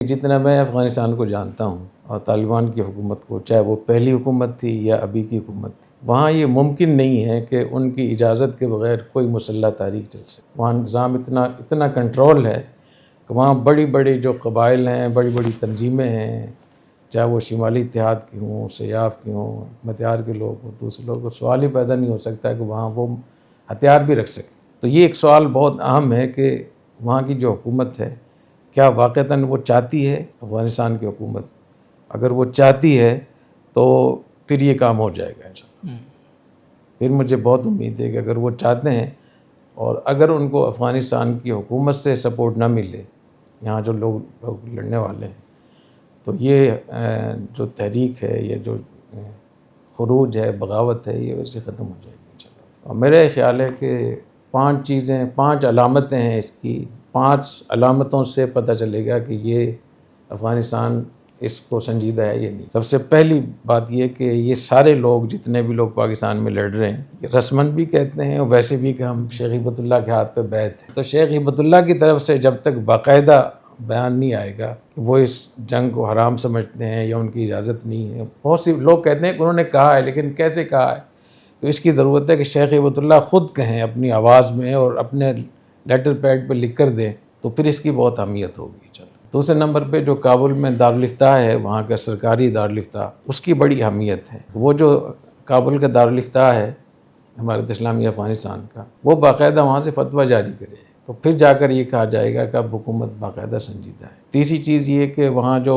جتنا میں افغانستان کو جانتا ہوں اور طالبان کی حکومت کو، چاہے وہ پہلی حکومت تھی یا ابھی کی حکومت تھی، وہاں یہ ممکن نہیں ہے کہ ان کی اجازت کے بغیر کوئی مسلح تحریک چل سکے۔ وہاں نظام اتنا کنٹرول ہے کہ وہاں بڑی بڑی جو قبائل ہیں، بڑی بڑی تنظیمیں ہیں، چاہے وہ شمالی اتحاد کی ہوں، سیاف کی ہوں، ہتھیار کے لوگ ہوں، دوسرے لوگ، سوال ہی پیدا نہیں ہو سکتا کہ وہاں وہ ہتھیار بھی رکھ سکیں۔ تو یہ ایک سوال بہت اہم ہے کہ وہاں کی جو حکومت ہے کیا واقعتاً وہ چاہتی ہے، افغانستان کی حکومت اگر وہ چاہتی ہے تو پھر یہ کام ہو جائے گا انشاءاللہ۔ پھر مجھے بہت امید ہے کہ اگر وہ چاہتے ہیں اور اگر ان کو افغانستان کی حکومت سے سپورٹ نہ ملے، یہاں جو لوگ لڑنے والے ہیں، تو یہ جو تحریک ہے، یہ جو خروج ہے، بغاوت ہے، یہ ویسے ختم ہو جائے گی انشاءاللہ۔ اور میرا خیال ہے کہ 5 علامتیں ہیں اس کی، 5 علامتوں سے پتہ چلے گا کہ یہ افغانستان اس کو سنجیدہ ہے یا نہیں۔ سب سے پہلی بات یہ کہ یہ سارے لوگ، جتنے بھی لوگ پاکستان میں لڑ رہے ہیں، رسماً بھی کہتے ہیں اور ویسے بھی کہ ہم شیخ ہبت اللہ کے ہاتھ پہ بیعت ہیں۔ تو شیخ ہبت اللہ کی طرف سے جب تک باقاعدہ بیان نہیں آئے گا کہ وہ اس جنگ کو حرام سمجھتے ہیں یا ان کی اجازت نہیں ہے، بہت سی لوگ کہتے ہیں کہ انہوں نے کہا ہے، لیکن کیسے کہا ہے؟ تو اس کی ضرورت ہے کہ شیخ ہبت اللہ خود کہیں اپنی آواز میں اور اپنے لیٹر پیڈ پہ لکھ کر دیں، تو پھر اس کی بہت اہمیت ہوگی۔ چلو، دوسرے نمبر پہ جو کابل میں دارالفتاح ہے، وہاں کا سرکاری دارالفتاح، اس کی بڑی اہمیت ہے۔ وہ جو کابل کا دارالفتاح ہے ہمارے اسلامی افغانستان کا، وہ باقاعدہ وہاں سے فتویٰ جاری کرے، تو پھر جا کر یہ کہا جائے گا کہ اب حکومت باقاعدہ سنجیدہ ہے۔ تیسری چیز یہ کہ وہاں جو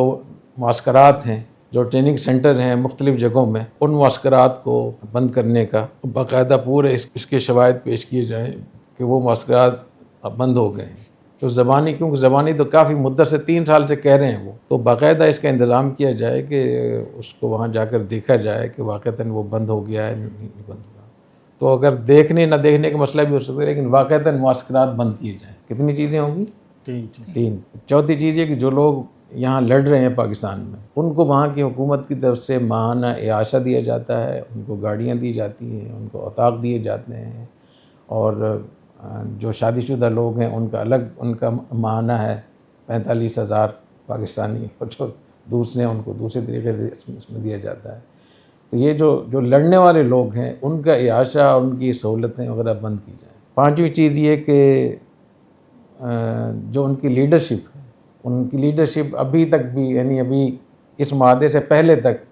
معسکرات ہیں، جو ٹریننگ سینٹر ہیں مختلف جگہوں میں، ان معسکرات کو بند کرنے کا باقاعدہ پورے اس کے شواہد پیش کیے جائیں کہ وہ معسکرات اب بند ہو گئے ہیں۔ تو کیونکہ زبانی تو کافی مدت سے 3 سال سے کہہ رہے ہیں وہ، تو باقاعدہ اس کا انتظام کیا جائے کہ اس کو وہاں جا کر دیکھا جائے کہ واقعتاً وہ بند ہو گیا ہے نہیں بند ہوا۔ تو اگر دیکھنے نہ دیکھنے کا مسئلہ بھی ہو سکتا ہے، لیکن واقعتاً معسکرات بند کیے جائیں۔ کتنی چیزیں ہوں گی؟ 3۔ چوتھی چیز یہ کہ جو لوگ یہاں لڑ رہے ہیں پاکستان میں، ان کو وہاں کی حکومت کی طرف سے ماہانہ اعاشہ دیا جاتا ہے، ان کو گاڑیاں دی جاتی ہیں، ان کو اوطاق دیے جاتے ہیں، اور جو شادی شدہ لوگ ہیں ان کا الگ ان کا ماہانہ ہے 45,000 پاکستانی، اور جو دوسرے ان کو دوسرے طریقے سے اس میں دیا جاتا ہے۔ تو یہ جو لڑنے والے لوگ ہیں ان کا اعاشہ اور ان کی سہولتیں وغیرہ بند کی جائیں۔ 5ویں چیز یہ کہ جو ان کی لیڈرشپ ہے، ان کی لیڈرشپ ابھی تک بھی، یعنی ابھی اس معاہدے سے پہلے تک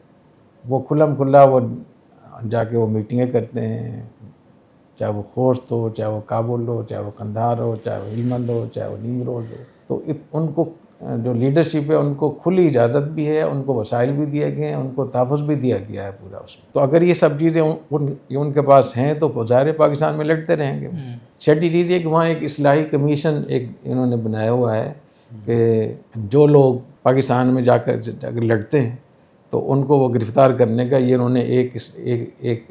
وہ کھلم کھلا وہ جا کے وہ میٹنگیں کرتے ہیں، چاہے وہ خوست ہو، چاہے وہ کابل ہو، چاہے وہ قندھار ہو، چاہے وہ ہلمند ہو، چاہے وہ نیمروز ہو۔ تو ان کو جو لیڈرشپ ہے ان کو کھلی اجازت بھی ہے، ان کو وسائل بھی دیے گئے ہیں، ان کو تحفظ بھی دیا گیا ہے پورا اس میں۔ تو اگر یہ سب چیزیں ان کے پاس ہیں تو ظاہر پاکستان میں لڑتے رہیں گے۔ چھٹی چیز یہ کہ وہاں ایک اصلاحی کمیشن انہوں نے بنایا ہوا ہے کہ جو لوگ پاکستان میں جا کر لڑتے ہیں تو ان کو وہ گرفتار کرنے کا یہ انہوں نے ایک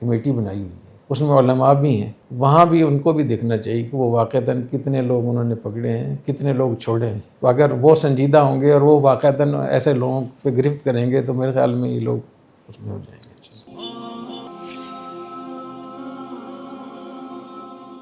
کمیٹی بنائی ہوئی ہے، اس میں علماء بھی ہیں۔ وہاں بھی ان کو بھی دیکھنا چاہیے کہ وہ واقعتاً کتنے لوگ انہوں نے پکڑے ہیں، کتنے لوگ چھوڑے ہیں۔ تو اگر وہ سنجیدہ ہوں گے اور وہ واقعتاً ایسے لوگوں پہ گرفت کریں گے تو میرے خیال میں یہ لوگ اس میں ہو جائیں گے۔